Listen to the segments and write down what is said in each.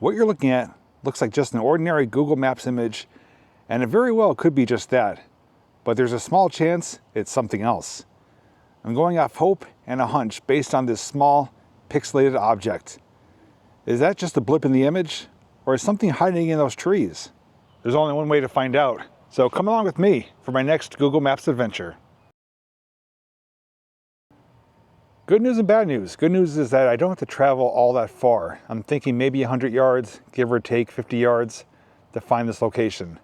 What you're looking at looks like just an ordinary Google Maps image, and it very well could be just that, but there's a small chance it's something else. I'm going off hope and a hunch based on this small pixelated object. Is that just a blip in the image, or is something hiding in those trees? There's only one way to find out, so come along with me for my next Google Maps adventure. Good news and bad news. Good news is that I don't have to travel all that far. I'm thinking maybe 100 yards, give or take 50 yards, to find this location.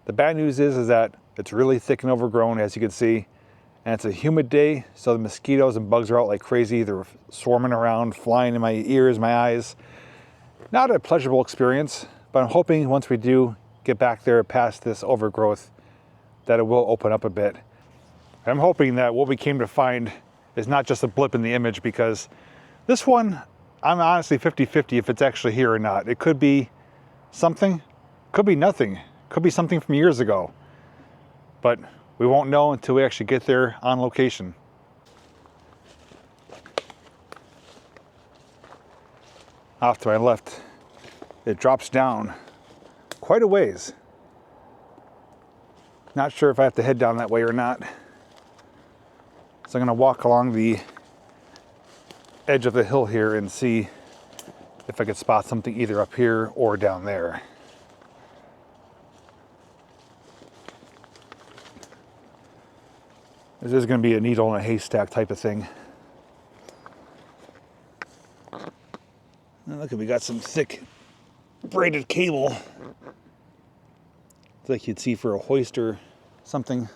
The bad news is that it's really thick and overgrown, as you can see, and it's a humid day, so the mosquitoes and bugs are out like crazy. They're swarming around, flying in my ears, my eyes. Not a pleasurable experience, but I'm hoping once we do get back there past this overgrowth that it will open up a bit. I'm hoping that what we came to find is not just a blip in the image, because this one, I'm honestly 50-50 if it's actually here or not. It could be something, could be nothing, could be something from years ago. But we won't know until we actually get there on location. Off to my left, it drops down quite a ways. Not sure if I have to head down that way or not. So I'm going to walk along the edge of the hill here and see if I could spot something either up here or down there. This is going to be a needle in a haystack type of thing. Now look, we got some thick braided cable. It's like you'd see for a hoist or something.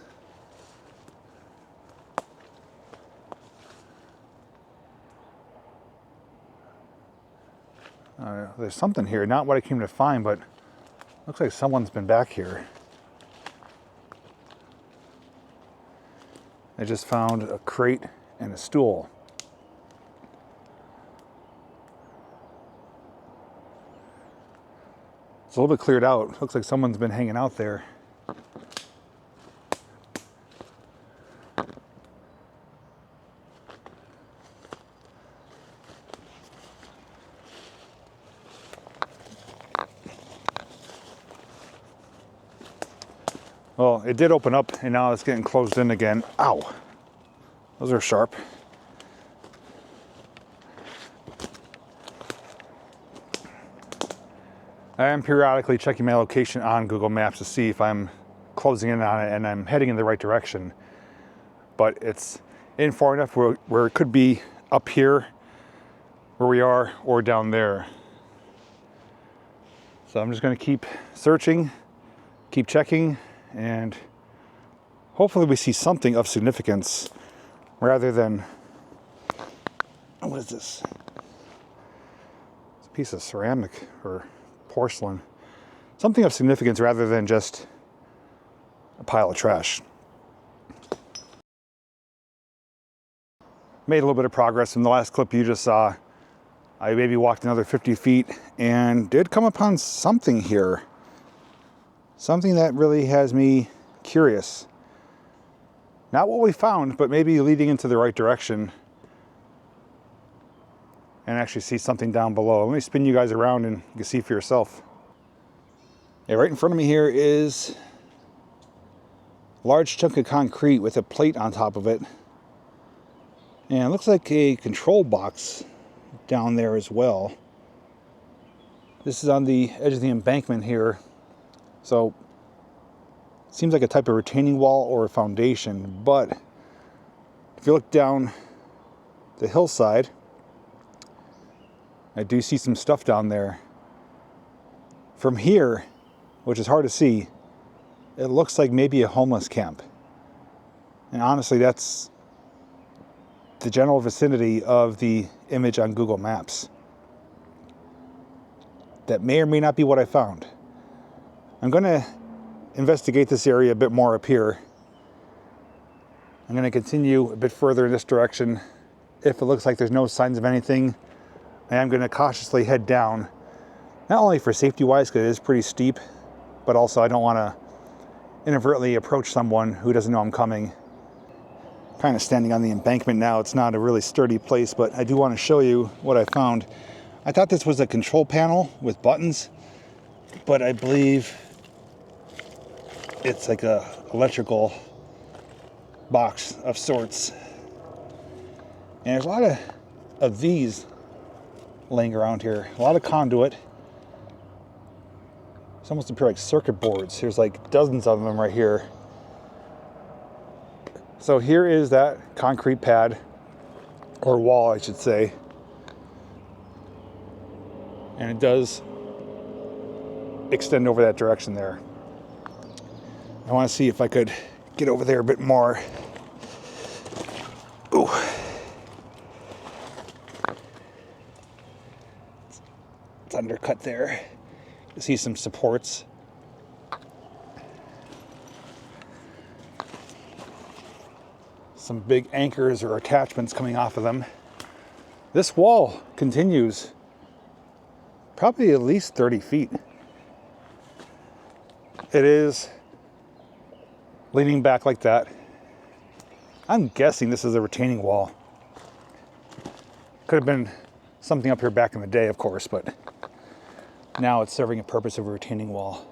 There's something here, not what I came to find, but looks like someone's been back here. I just found a crate and a stool. It's a little bit cleared out. Looks like someone's been hanging out there. Well, it did open up and now it's getting closed in again. Ow! Those are sharp. I am periodically checking my location on Google Maps to see if I'm closing in on it and I'm heading in the right direction. But it's in far enough where it could be up here where we are or down there. So I'm just going to keep searching, keep checking, and hopefully we see something of significance rather than, what is this? It's a piece of ceramic or porcelain. Something of significance rather than just a pile of trash. Made a little bit of progress from the last clip you just saw. I maybe walked another 50 feet and did come upon something here. Something that really has me curious. Not what we found, but maybe leading into the right direction and actually see something down below. Let me spin you guys around and you can see for yourself. Yeah, right in front of me here is a large chunk of concrete with a plate on top of it. And it looks like a control box down there as well. This is on the edge of the embankment here. So, it seems like a type of retaining wall or a foundation, but if you look down the hillside, I do see some stuff down there. From here, which is hard to see, it looks like maybe a homeless camp. And honestly, that's the general vicinity of the image on Google Maps. That may or may not be what I found. I'm going to investigate this area a bit more up here. I'm going to continue a bit further in this direction. If it looks like there's no signs of anything, I am going to cautiously head down. Not only for safety wise, because it is pretty steep, but also I don't want to inadvertently approach someone who doesn't know I'm coming. Kind of standing on the embankment now. It's not a really sturdy place, but I do want to show you what I found. I thought this was a control panel with buttons, but I believe it's like a electrical box of sorts. And there's a lot of these laying around here. A lot of conduit. It's almost appear like circuit boards. There's like dozens of them right here. So here is that concrete pad, or wall I should say. And it does extend over that direction there. I want to see if I could get over there a bit more. Ooh. It's undercut there. You see some supports. Some big anchors or attachments coming off of them. This wall continues probably at least 30 feet. It is leaning back like that. I'm guessing this is a retaining wall. Could have been something up here back in the day, of course, but now it's serving a purpose of a retaining wall.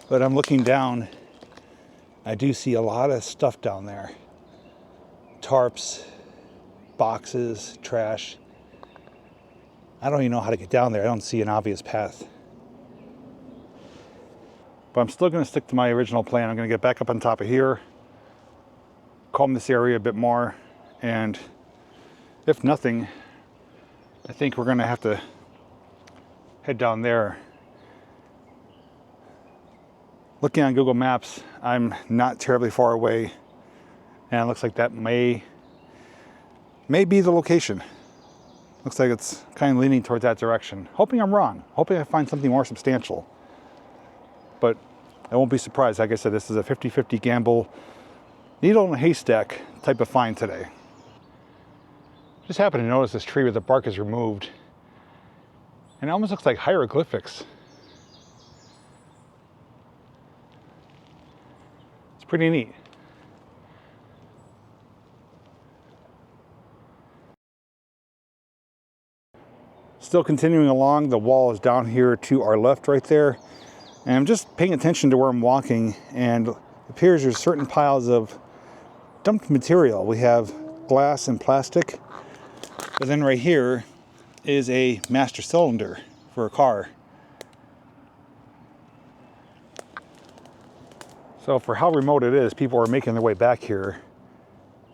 But I'm looking down. I do see a lot of stuff down there. Tarps, boxes, trash. I don't even know how to get down there. I don't see an obvious path. But I'm still going to stick to my original plan. I'm going to get back up on top of here, comb this area a bit more, and if nothing, I think we're going to have to head down there. Looking on Google Maps, I'm not terribly far away, and it looks like that may be the location. Looks like it's kind of leaning towards that direction. Hoping I'm wrong. Hoping I find something more substantial. But I won't be surprised. Like I said, this is a 50-50 gamble, needle in a haystack type of find today. Just happened to notice this tree where the bark is removed, and it almost looks like hieroglyphics. It's pretty neat. Still continuing along, the wall is down here to our left right there. And I'm just paying attention to where I'm walking, and it appears there's certain piles of dumped material. We have glass and plastic, but then right here is a master cylinder for a car. So for how remote it is, people are making their way back here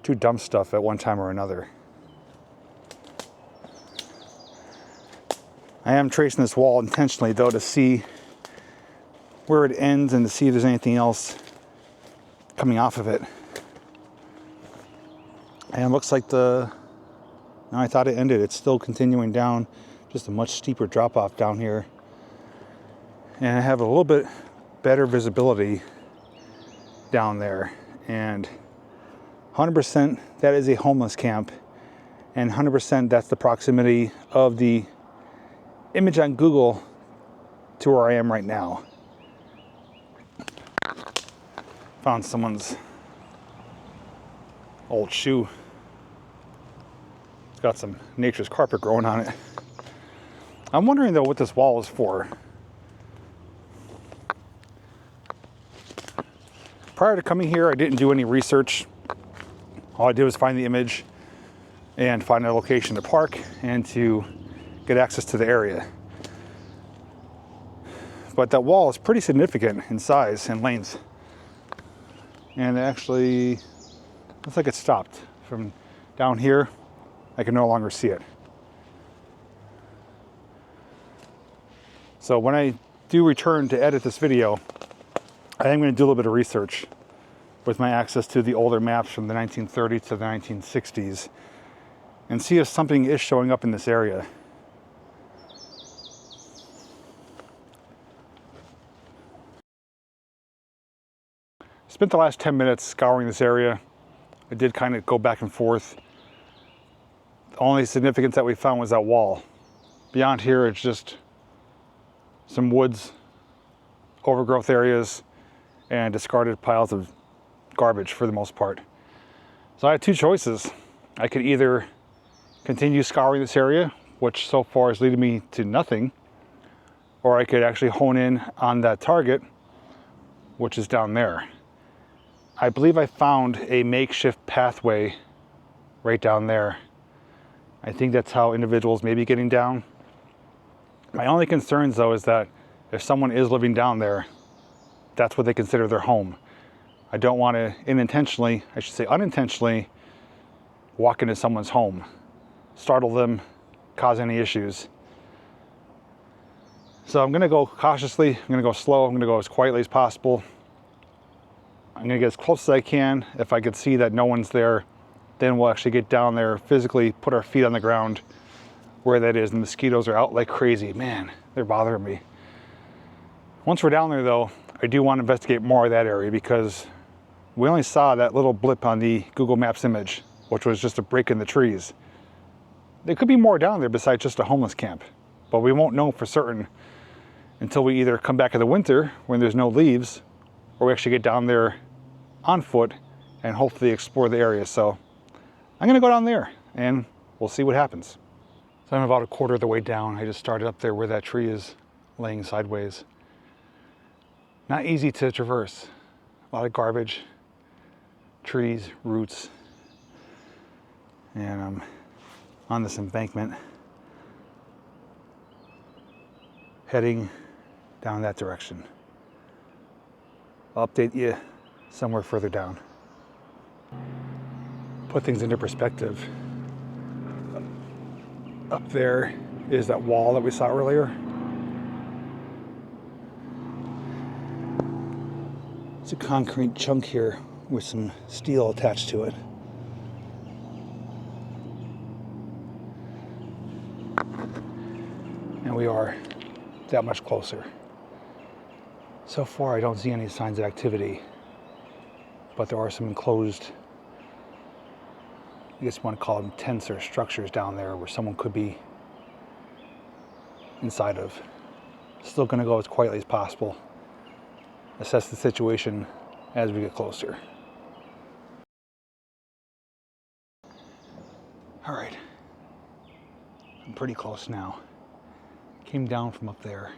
to dump stuff at one time or another. I am tracing this wall intentionally though to see where it ends and to see if there's anything else coming off of it. And it looks like I thought it ended. It's still continuing down, just a much steeper drop off down here. And I have a little bit better visibility down there. And 100% that is a homeless camp. And 100% that's the proximity of the image on Google to where I am right now. Found someone's old shoe. It's got some nature's carpet growing on it. I'm wondering though what this wall is for. Prior to coming here, I didn't do any research. All I did was find the image and find a location to park and to get access to the area. But that wall is pretty significant in size and length. And it actually looks like it stopped. From down here, I can no longer see it. So when I do return to edit this video, I am going to do a little bit of research with my access to the older maps from the 1930s to the 1960s and see if something is showing up in this area. Spent the last 10 minutes scouring this area. I did kind of go back and forth. The only significance that we found was that wall. Beyond here, it's just some woods, overgrowth areas, and discarded piles of garbage for the most part. So I had two choices. I could either continue scouring this area, which so far is leading me to nothing, or I could actually hone in on that target, which is down there. I believe I found a makeshift pathway right down there. I think that's how individuals may be getting down. My only concerns though is that if someone is living down there, that's what they consider their home. I don't want to unintentionally walk into someone's home, startle them, cause any issues. So I'm gonna go cautiously, I'm gonna go slow, I'm gonna go as quietly as possible. I'm gonna get as close as I can. If I could see that no one's there, then we'll actually get down there, physically put our feet on the ground where that is. The mosquitoes are out like crazy. Man, they're bothering me. Once we're down there though, I do want to investigate more of that area because we only saw that little blip on the Google Maps image, which was just a break in the trees. There could be more down there besides just a homeless camp, but we won't know for certain until we either come back in the winter when there's no leaves, or we actually get down there on foot and hopefully explore the area. So I'm gonna go down there and we'll see what happens. So I'm about a quarter of the way down. I just started up there where that tree is laying sideways. Not easy to traverse. A lot of garbage, trees, roots. And I'm on this embankment, heading down that direction. I'll update you somewhere further down. Put things into perspective. Up there is that wall that we saw earlier. It's a concrete chunk here with some steel attached to it. And we are that much closer. So far I don't see any signs of activity, but there are some enclosed, I guess you want to call them tents or structures down there where someone could be inside of. Still going to go as quietly as possible. Assess the situation as we get closer. All right, I'm pretty close now. Came down from up there.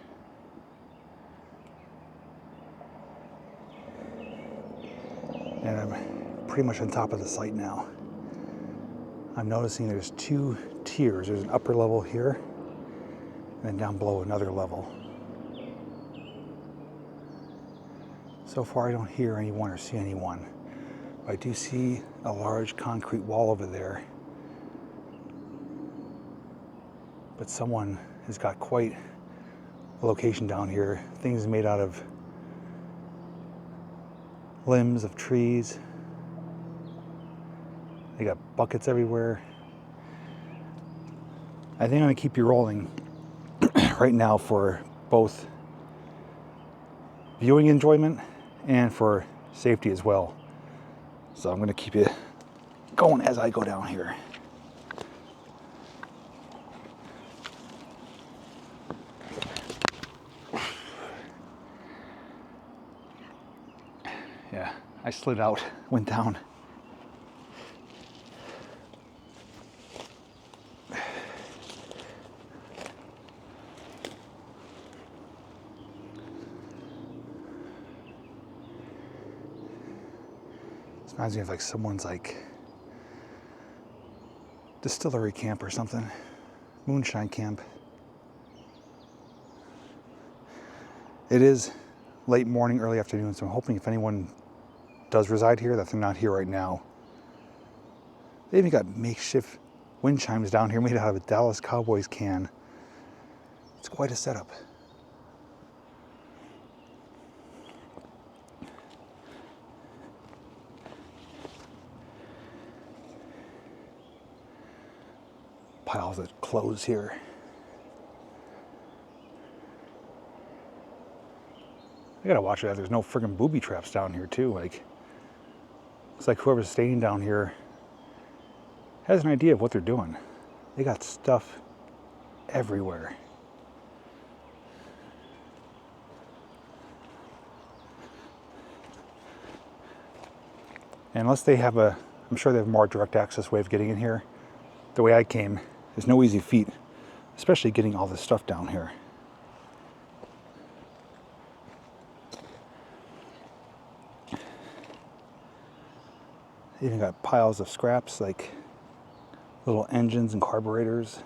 And I'm pretty much on top of the site now. I'm noticing there's two tiers. There's an upper level here, and then down below another level. So far I don't hear anyone or see anyone. But I do see a large concrete wall over there. But someone has got quite a location down here. Things made out of limbs of trees. They got buckets everywhere. I think I'm gonna keep you rolling right now for both viewing enjoyment and for safety as well. So I'm gonna keep you going as I go down here. Yeah, I slid out, went down. This reminds me of like someone's like distillery camp or something, moonshine camp. It is late morning, early afternoon, so I'm hoping if anyone does reside here that they're not here right now. They even got makeshift wind chimes down here made out of a Dallas Cowboys can. It's quite a setup. Piles of clothes here. I gotta watch that. There's no friggin' booby traps down here too. Like, looks like whoever's staying down here has an idea of what they're doing. They got stuff everywhere. Unless they have a I'm sure they have more direct access way of getting in here. The way I came, there's no easy feat, especially getting all this stuff down here. Even got piles of scraps like little engines and carburetors.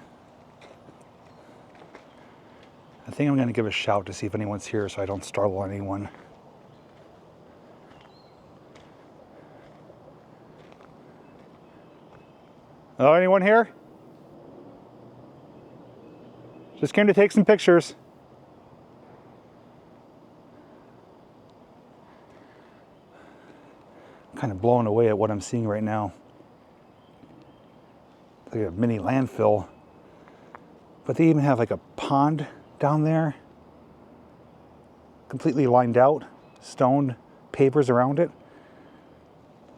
I think I'm going to give a shout to see if anyone's here so I don't startle anyone. Hello, anyone here? Just came to take some pictures. I'm kind of blown away at what I'm seeing right now. It's like a mini landfill. But they even have like a pond down there. Completely lined out. Stone pavers around it.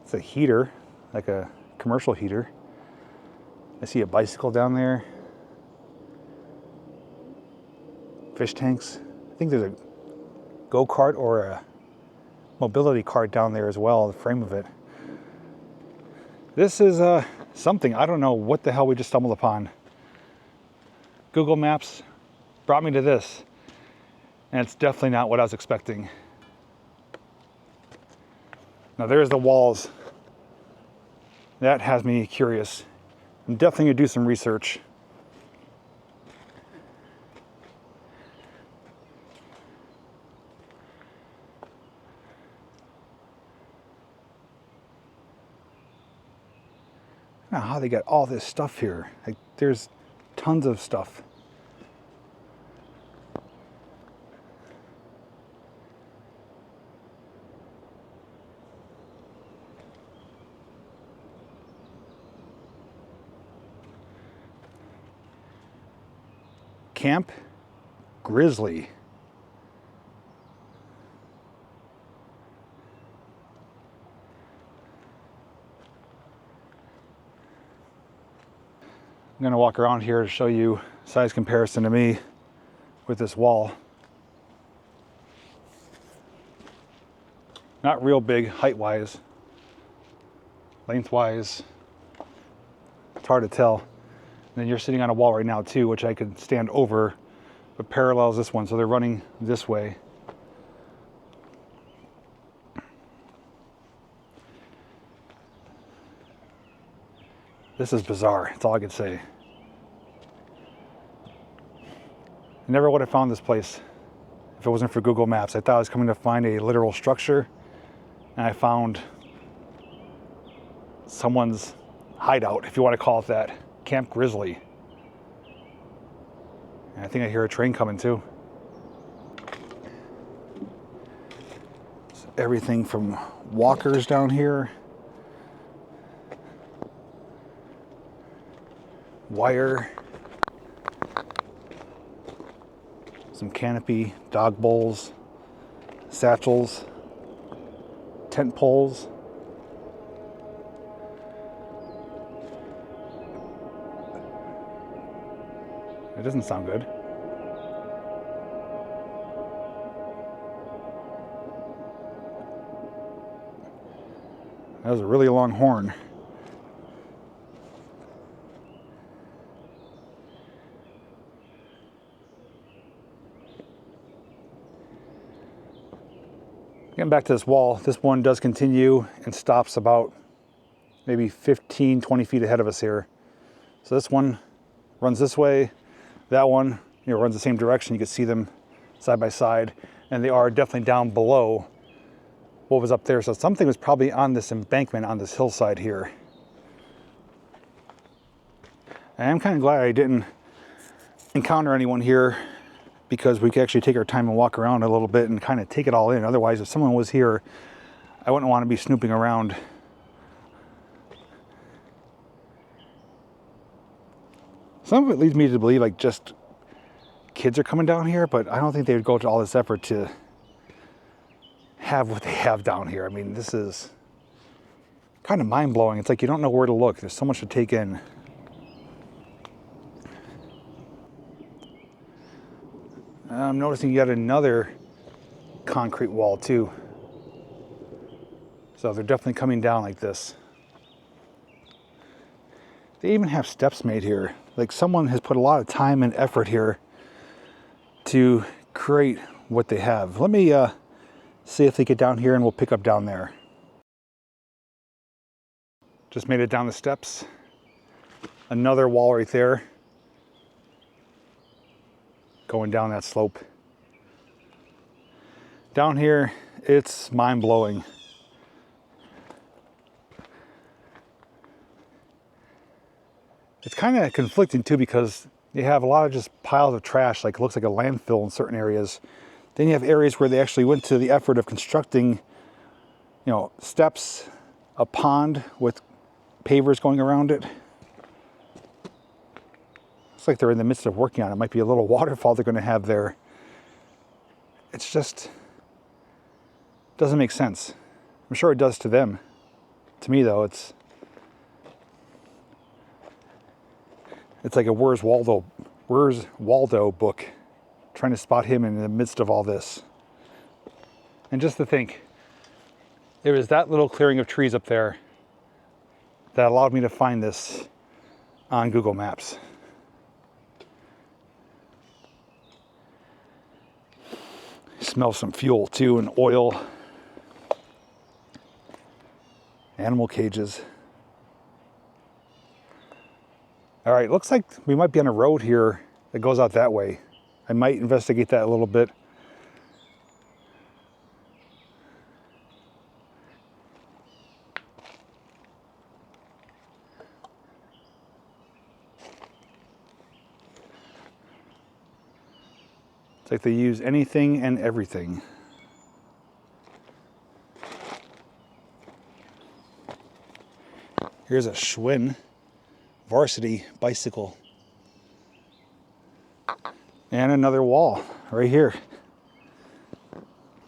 It's a heater, like a commercial heater. I see a bicycle down there. Fish tanks. I think there's a go-kart or a mobility cart down there as well, the frame of it. This is something. I don't know what the hell we just stumbled upon. Google Maps brought me to this, and it's definitely not what I was expecting. Now there's the walls. That has me curious. I'm definitely gonna do some research. I don't know how they got all this stuff here. Like, there's tons of stuff. Camp Grizzly. I'm going to walk around here to show you size comparison to me with this wall. Not real big height-wise. Length-wise, it's hard to tell. And then you're sitting on a wall right now too, which I could stand over, but parallels this one, so they're running this way. This is bizarre, that's all I could say. I never would have found this place if it wasn't for Google Maps. I thought I was coming to find a literal structure, and I found someone's hideout, if you want to call it that. Camp Grizzly. And I think I hear a train coming too. So everything from walkers down here, wire, some canopy, dog bowls, satchels, tent poles. It doesn't sound good. That was a really long horn. Getting back to this wall, this one does continue and stops about maybe 15, 20 feet ahead of us here. So this one runs this way. That one, runs the same direction. You can see them side by side, and they are definitely down below what was up there. So something was probably on this embankment on this hillside here. And I'm kind of glad I didn't encounter anyone here, because we could actually take our time and walk around a little bit and kind of take it all in. Otherwise, if someone was here, I wouldn't want to be snooping around. Some of it leads me to believe like just kids are coming down here, but I don't think they would go to all this effort to have what they have down here. I mean, this is kind of mind-blowing. It's like you don't know where to look. There's so much to take in. I'm noticing yet another concrete wall too. So they're definitely coming down like this. They even have steps made here. Like someone has put a lot of time and effort here to create what they have. Let me see if they get down here and we'll pick up down there. Just made it down the steps. Another wall right there. Going down that slope. Down here, it's mind-blowing. It's kind of conflicting too, because you have a lot of just piles of trash, like it looks like a landfill in certain areas. Then you have areas where they actually went to the effort of constructing, you know, steps, a pond with pavers going around it. Looks like they're in the midst of working on it. It might be a little waterfall they're going to have there. It's just doesn't make sense. I'm sure it does to them. To me though, it's like a Where's Waldo book, trying to spot him in the midst of all this. And just to think, it was that little clearing of trees up there that allowed me to find this on Google Maps. Smell some fuel too, and oil. Animal cages. All right, looks like we might be on a road here that goes out that way. I might investigate that a little bit. It's like they use anything and everything. Here's a Schwinn varsity bicycle. And another wall right here.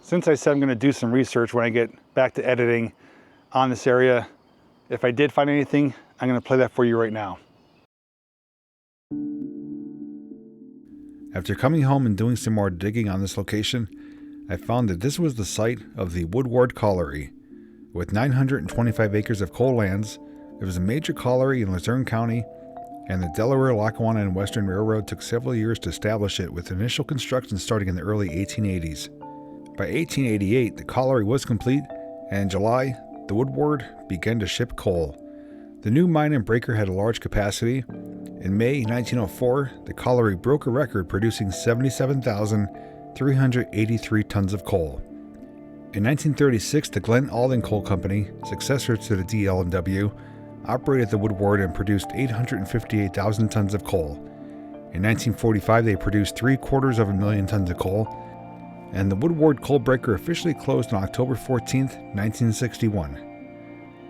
Since I said I'm going to do some research when I get back to editing on this area, if I did find anything, I'm going to play that for you right now. After coming home and doing some more digging on this location, I found that this was the site of the Woodward Colliery. With 925 acres of coal lands, it was a major colliery in Luzerne County, and the Delaware, Lackawanna, and Western Railroad took several years to establish it, with initial construction starting in the early 1880s. By 1888, the colliery was complete, and in July, the Woodward began to ship coal. The new mine and breaker had a large capacity. In May 1904, the colliery broke a record, producing 77,383 tons of coal. In 1936, the Glen Alden Coal Company, successor to the DL&W, operated the Woodward and produced 858,000 tons of coal. In 1945, they produced 750,000 tons of coal, and the Woodward coal breaker officially closed on October 14, 1961.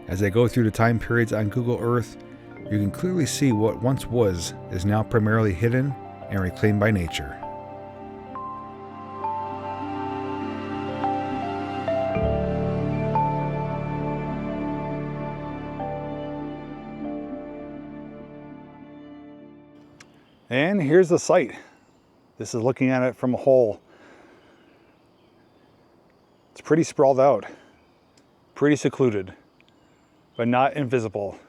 As I go through the time periods on Google Earth, you can clearly see what once was is now primarily hidden and reclaimed by nature. And here's the site. This is looking at it from a hole. It's pretty sprawled out, pretty secluded, but not invisible.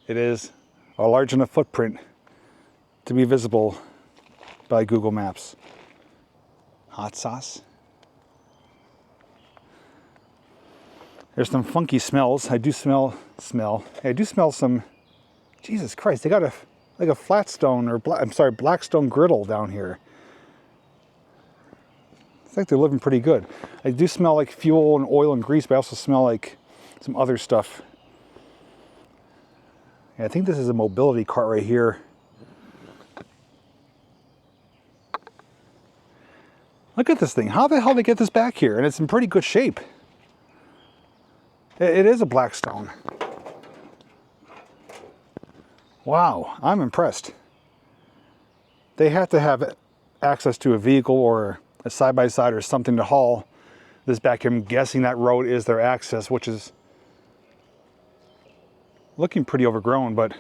It is a large enough footprint to be visible by Google Maps. Hot sauce. There's some funky smells. I do smell some, Jesus Christ, they got a flatstone or blackstone griddle down here. I think they're living pretty good. I do smell like fuel and oil and grease, but I also smell like some other stuff. Yeah, I think this is a mobility cart right here. Look at this thing. How the hell did they get this back here? And it's in pretty good shape. It is a Blackstone. Wow, I'm impressed. They have to have access to a vehicle or a side-by-side or something to haul this back here. I'm guessing that road is their access, which is looking pretty overgrown, but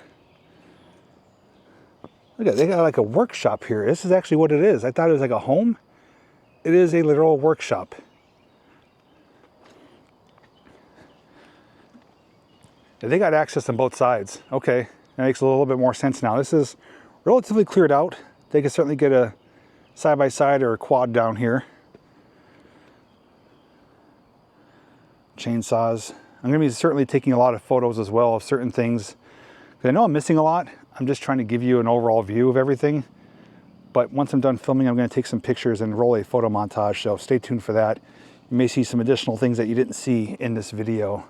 look at it, they got like a workshop here. This is actually what it is. I thought it was like a home. It is a literal workshop. They got access on both sides. Okay, that makes a little bit more sense now. This is relatively cleared out. They could certainly get a side-by-side or a quad down here. Chainsaws. I'm going to be certainly taking a lot of photos as well of certain things. I know I'm missing a lot. I'm just trying to give you an overall view of everything. But once I'm done filming, I'm going to take some pictures and roll a photo montage. So stay tuned for that. You may see some additional things that you didn't see in this video.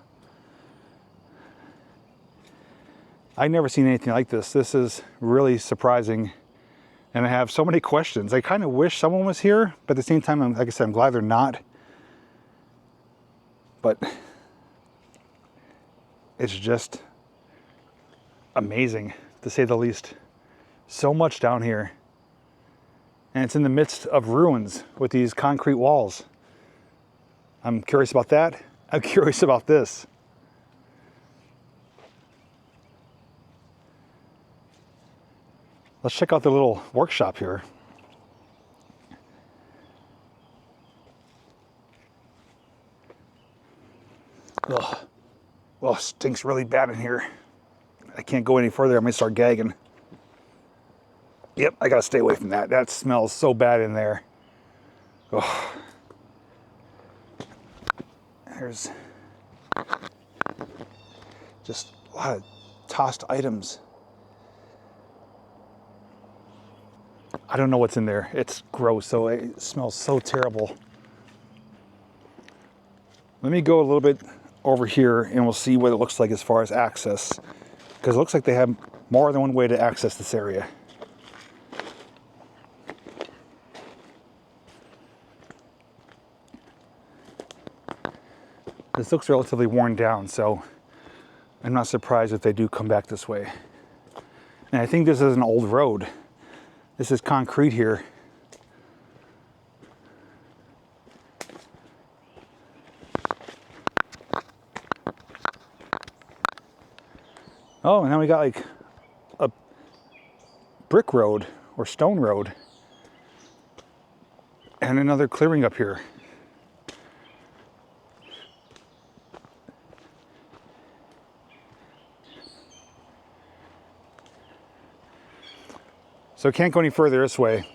I've never seen anything like this. This is really surprising. And I have so many questions. I kind of wish someone was here, but at the same time, like I said, I'm glad they're not. But it's just amazing, to say the least. So much down here. And it's in the midst of ruins with these concrete walls. I'm curious about that. I'm curious about this. Let's check out the little workshop here. Ugh. Well, it stinks really bad in here. I can't go any further. I might start gagging. Yep, I gotta stay away from that. That smells so bad in there. Ugh. There's just a lot of tossed items. I don't know what's in there. It's gross, so it smells so terrible. Let me go a little bit over here and we'll see what it looks like as far as access. Because it looks like they have more than one way to access this area. This looks relatively worn down, so I'm not surprised if they do come back this way. And I think this is an old road. This is concrete here. Oh, and now we got like a brick road or stone road. And another clearing up here. So it can't go any further this way.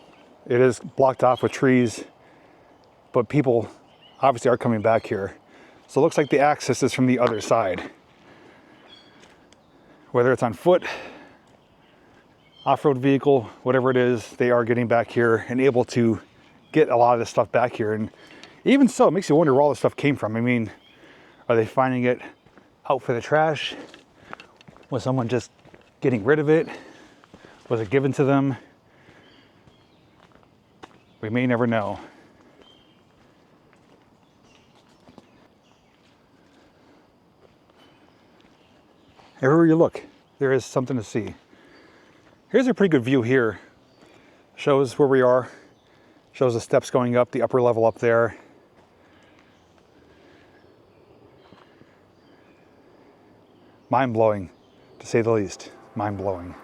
It is blocked off with trees, but people obviously are coming back here. So it looks like the access is from the other side. Whether it's on foot, off-road vehicle, whatever it is, they are getting back here and able to get a lot of this stuff back here. And even so, it makes you wonder where all this stuff came from. I mean, are they finding it out for the trash? Was someone just getting rid of it? Was it given to them? We may never know. Everywhere you look, there is something to see. Here's a pretty good view here. Shows where we are. Shows the steps going up, the upper level up there. Mind-blowing, to say the least. Mind-blowing.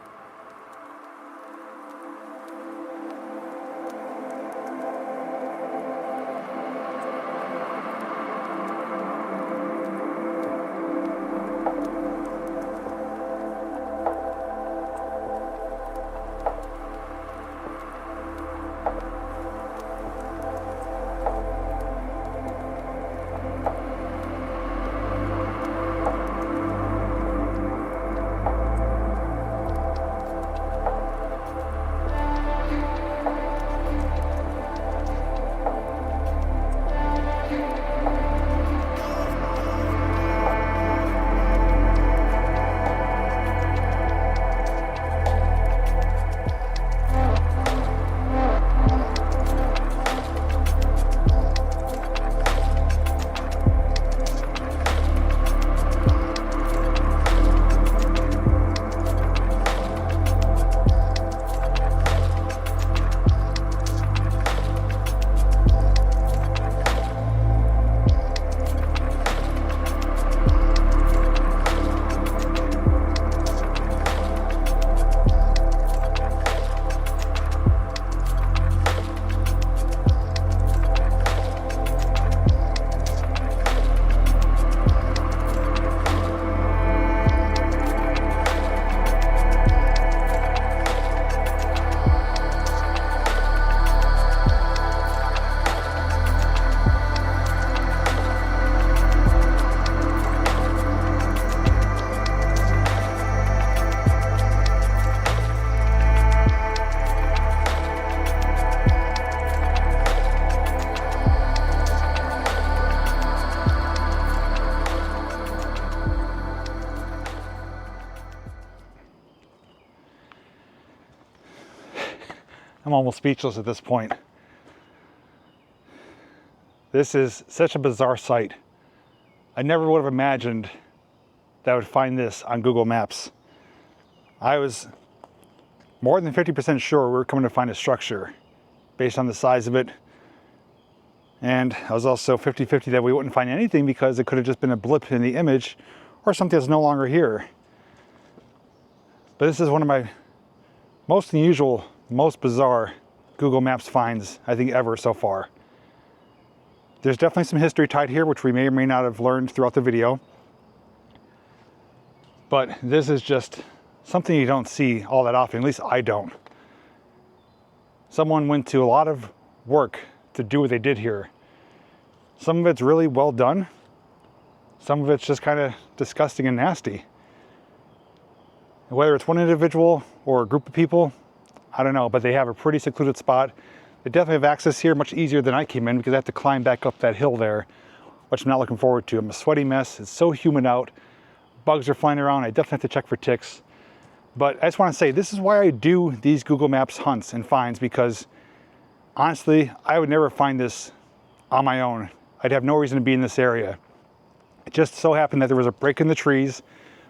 I'm almost speechless at this point. This is such a bizarre site. I never would have imagined that I would find this on Google Maps. I was more than 50% sure we were coming to find a structure based on the size of it. And I was also 50-50 that we wouldn't find anything because it could have just been a blip in the image or something that's no longer here. But this is one of my most unusual, most bizarre Google Maps finds I think ever so far. There's definitely some history tied here, which we may or may not have learned throughout the video. But this is just something you don't see all that often, at least I don't. Someone went to a lot of work to do what they did here. Some of it's really well done. Some of it's just kind of disgusting and nasty. Whether it's one individual or a group of people, I don't know, but they have a pretty secluded spot. They definitely have access here much easier than I came in because I have to climb back up that hill there, which I'm not looking forward to. I'm a sweaty mess. It's so humid out. Bugs are flying around. I definitely have to check for ticks. But I just want to say, this is why I do these Google Maps hunts and finds, because honestly, I would never find this on my own. I'd have no reason to be in this area. It just so happened that there was a break in the trees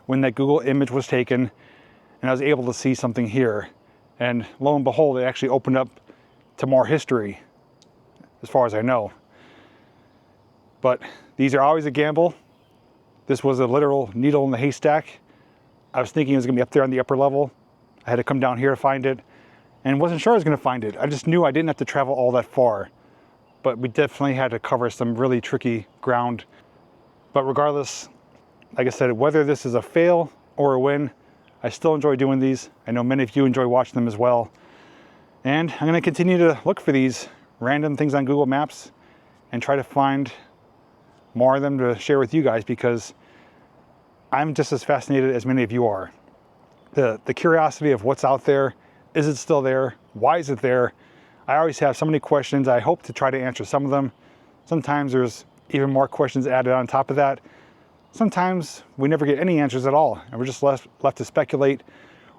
when that Google image was taken, and I was able to see something here. And lo and behold, it actually opened up to more history, as far as I know. But these are always a gamble. This was a literal needle in the haystack. I was thinking it was gonna be up there on the upper level. I had to come down here to find it, and wasn't sure I was gonna find it. I just knew I didn't have to travel all that far. But we definitely had to cover some really tricky ground. But regardless, like I said, whether this is a fail or a win, I still enjoy doing these. I know many of you enjoy watching them as well. And I'm gonna continue to look for these random things on Google Maps and try to find more of them to share with you guys, because I'm just as fascinated as many of you are. The curiosity of what's out there, is it still there? Why is it there? I always have so many questions. I hope to try to answer some of them. Sometimes there's even more questions added on top of that. Sometimes we never get any answers at all, and we're just left to speculate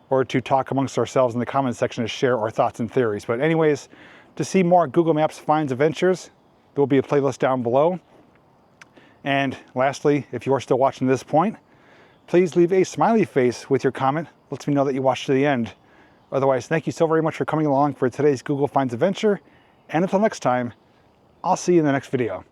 or to talk amongst ourselves in the comment section to share our thoughts and theories. But anyways, to see more Google Maps finds adventures, there will be a playlist down below. And lastly, if you are still watching to this point, please leave a smiley face with your comment. Lets me know that you watched to the end. Otherwise, thank you so very much for coming along for today's Google Finds adventure. And until next time, I'll see you in the next video.